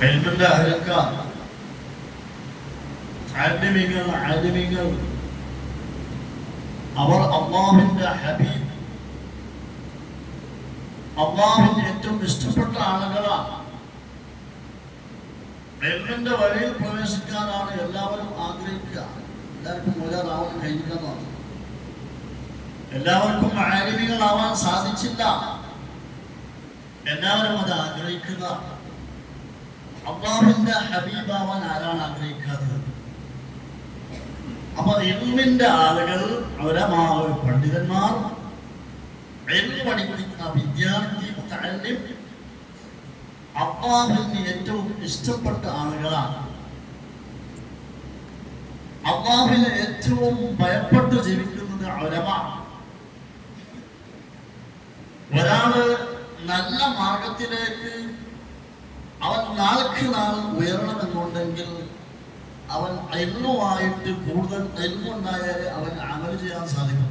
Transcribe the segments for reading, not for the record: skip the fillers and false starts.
ഇൽമിന്റെ അഹ്ലുക്കാർ, ആലിമീങ്ങൾ അവർ അല്ലാഹുവിന്റെ ഹബീബ്, അല്ലാഹുവിന് ഏറ്റവും ഇഷ്ടപ്പെട്ട ആളുകളാണ്. ഇൽമിന്റെ വഴിയിൽ പ്രവേശിക്കാനാണ് എല്ലാവരും ആഗ്രഹിക്കുക. എല്ലാവർക്കും മുതലാവാൻ കഴിഞ്ഞില്ലെന്നാണ്. എല്ലാവർക്കും ആലിമീങ്ങളാവാൻ സാധിച്ചില്ല. എല്ലാവരും അത് ആഗ്രഹിക്കുക. അല്ലാഹുവിന്റെ ഹബീബാവാൻ ആരാണ് ആഗ്രഹിക്കാത്തത്? അപ്പൊ ഇൽമിന്റെ ആളുകൾ, ഉലമാവ്, പണ്ഡിതന്മാർ, ഇൽമ് പഠിക്കുന്ന വിദ്യാർത്ഥി, മുതഅല്ലിം അല്ലാഹുവിന് ഏറ്റവും ഇഷ്ടപ്പെട്ട ആളുകളാണ്. അല്ലാഹുവിനെ ഏറ്റവും ഭയപ്പെട്ട് ജീവിക്കുന്നത് ഉലമാ. ഒരാള് നല്ല മാർഗത്തിലേക്ക് അവൻ നാൾക്ക് നാൾ ഉയരണമെന്നുണ്ടെങ്കിൽ അവൻ ഇൽമുമായിട്ട് കൂടുതൽ ഇൽമുണ്ടായാലേ അവൻ അമൽ ചെയ്യാൻ സാധിക്കും.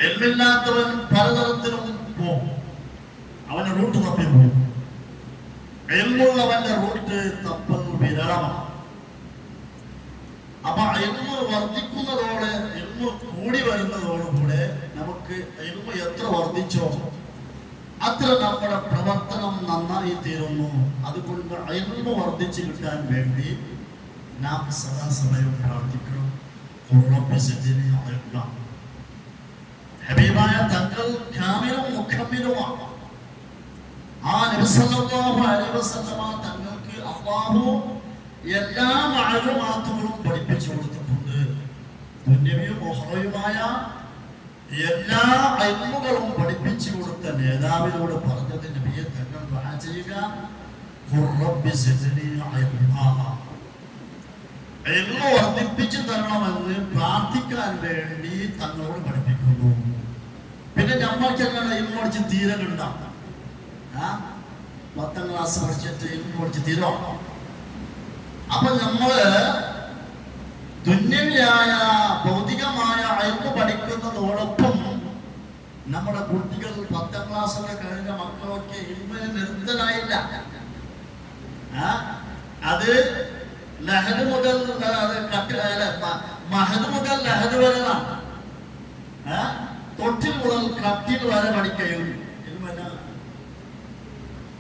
ഇൽമില്ലാത്തവൻ പലതരത്തിലും പോകും, അവന്റെ റൂട്ട് തപ്പി പോകും. ഇൽമുള്ളവന്റെ റൂട്ട് തപ്പൽ വിരളമാണ്. അപ്പൊ ഇൽമു വർദ്ധിക്കുന്നതോടെ, ഇൽമു കൂടി വരുന്നതോടുകൂടെ നമുക്ക് ഇൽമു എത്ര വർദ്ധിച്ചോ അത്ര നമ്മുടെ പ്രവർത്തനം നന്നായി തീരുന്നു. അതുകൊണ്ട് ഇൽമു വർദ്ധിച്ചു കിട്ടാൻ വേണ്ടി നാം സദാസമയം പ്രാർത്ഥിക്കണം. ഹബീബായ തങ്ങൾ കാമിലും മുഖമ്മിലുമാണ്. ആ നബി സല്ലല്ലാഹു അലൈഹി വസല്ലമ തങ്ങൾക്ക് അല്ലാഹു എല്ലാ മാലുമാത്തുകളും പഠിപ്പിച്ചു കൊടുത്തിട്ടുണ്ട്. ദുനിയവിയും ഉഖറയുമായ എല്ലാ ഇൽമുകളും പഠിപ്പിച്ചു കൊടുത്ത നേതാവിനോട് പറഞ്ഞത്, നബിയെ തങ്ങൾ ദുആ ചെയ്യുക, റബ്ബി സിദ്നി ഇൽമാ, ഇൽമു വർദ്ധിപ്പിച്ചു തരണമെന്ന് പ്രാർത്ഥിക്കാൻ വേണ്ടി തങ്ങളോട് പഠിപ്പിക്കുന്നു. പിന്നെ നമ്മൾക്ക് എങ്ങനെ ഇൽമു പഠിച്ച് തീരലുണ്ടാവും? 10ാം ക്ലാസ് പഠിച്ചിട്ട് ഇൽമു പഠിച്ച് തീരോ? അപ്പൊ നമ്മള് ദുന്യവിയായ ഭൗതികമായ ഇൽമു പഠിക്കുന്നതോടൊപ്പം നമ്മുടെ കുട്ടികൾ 10ാം ക്ലാസ്സൊക്കെ കഴിഞ്ഞ മക്കളൊക്കെ ഇൽമിന് നിർത്തലായില്ല. അത് ലഹദ് മുതൽ മഹദ് മുതൽ ലഹദ് വരെയാണ്. തൊട്ടിൽ മുതൽ കട്ടിൽ വരെ പഠിക്കുകയും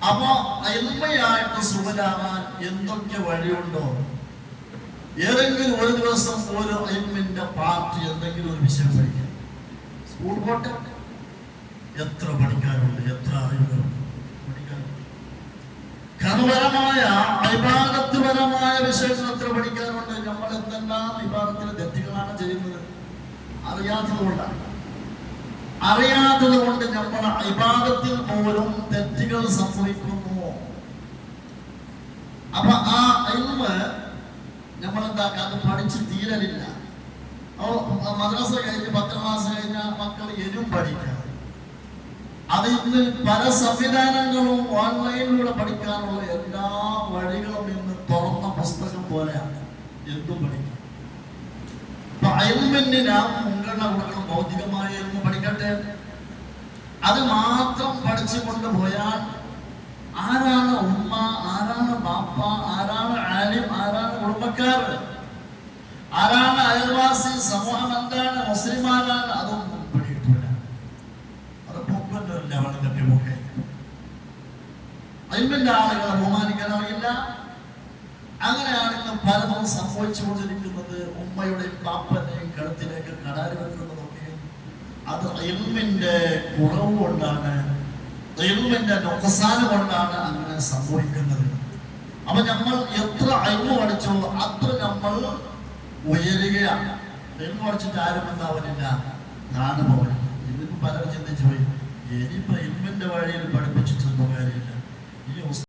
അപ്പൊ ഇൽമയായിട്ട് സുഖലാവാൻ എന്തൊക്കെ വഴിയുണ്ടോ? ഏതെങ്കിലും ഒരു ദിവസം ഒരു ഇൽമിന്റെ പാർട്ടി, എന്തെങ്കിലും ഒരു വിഷയം പഠിക്കാം. സ്കൂൾ പോട്ടെ, എത്ര പഠിക്കാനുണ്ട്, എത്ര അറിവുകളുണ്ട് പഠിക്കാനുണ്ട്. കർമ്മപരമായ ഇബാദത്ത്പരമായ വിഷയങ്ങൾ എത്ര പഠിക്കാനുണ്ട്. നമ്മൾ എന്തെല്ലാം ഇബാദത്തിലെ തെറ്റുകളാണ് ചെയ്യുന്നത്? അറിയാത്തത് കൊണ്ട് നമ്മൾ ഇബാദത്തിൽ പോലും തെറ്റുകൾ സംഭവിക്കുന്നു. അപ്പൊ ആ ഇൽമ് നമ്മളെന്താക്കുക, അത് പഠിച്ച് തീരലില്ല. മദ്രസ കഴിഞ്ഞ് 10ാം ക്ലാസ് കഴിഞ്ഞ മക്കൾ ഇനിയും പഠിക്കാം. അത് ഇന്ന് പല സംവിധാനങ്ങളും ഓൺലൈനിലൂടെ പഠിക്കാനുള്ള എല്ലാ വഴികളും ഇന്ന് തുറന്ന പുസ്തകം പോലെയാണ്. എന്തും പഠിക്കാം. അപ്പൊ ഇൽമിന് നാം മുൻഗണന കൊടുക്കണം. ഭൗതികമായ ഇൽമു പഠിക്കട്ടെ. അത് മാത്രം പഠിച്ചു കൊണ്ടുപോയാൽ ആരാണ് ഉമ്മ, ആരാണ് ബാപ്പ, ആരാണ് ആലിം, ആരാണ് കുടുംബക്കാർ, ആരാണ് അയൽവാസി, സമൂഹം എന്താണ്, മുസ്ലിം ആരാണ്, അതൊന്നും പിടിയിട്ടില്ല. അത് പൊക്കല്ല, വളരെ പൊക്കെ. ഇൽമിന്റെ ആളുകളെ ബഹുമാനിക്കാൻ അറിയില്ല. അങ്ങനെയാണെന്ന് പലതും സംഭവിച്ചുകൊണ്ടിരിക്കുന്നത്. ഉമ്മയുടെയും ബാപ്പന്റെയും കഴുത്തിലേക്ക് കടാരി വെക്കുന്നതൊക്കെ അത് ഇൽമിന്റെ കുറവ് കൊണ്ടാണ്, ഇൽമിന്റെ നുഖ്സാന് കൊണ്ടാണ് അങ്ങനെ സംഭവിക്കുന്നത്. അപ്പൊ നമ്മൾ എത്ര ഇൽമു പഠിച്ചോ അത്ര നമ്മൾ ഉയരുകയാണ്. ഇൽമു പഠിച്ചിട്ട് ആരും എന്താവുന്നില്ല, താഴ്ന്നു പോകണം. ഇതിപ്പോ പലരും ചിന്തിച്ചു പോയി, ഇനിയിപ്പോ ഇൽമിന്റെ വഴിയിൽ പഠിപ്പിച്ചിട്ടൊന്നും കാര്യമില്ല. ഈ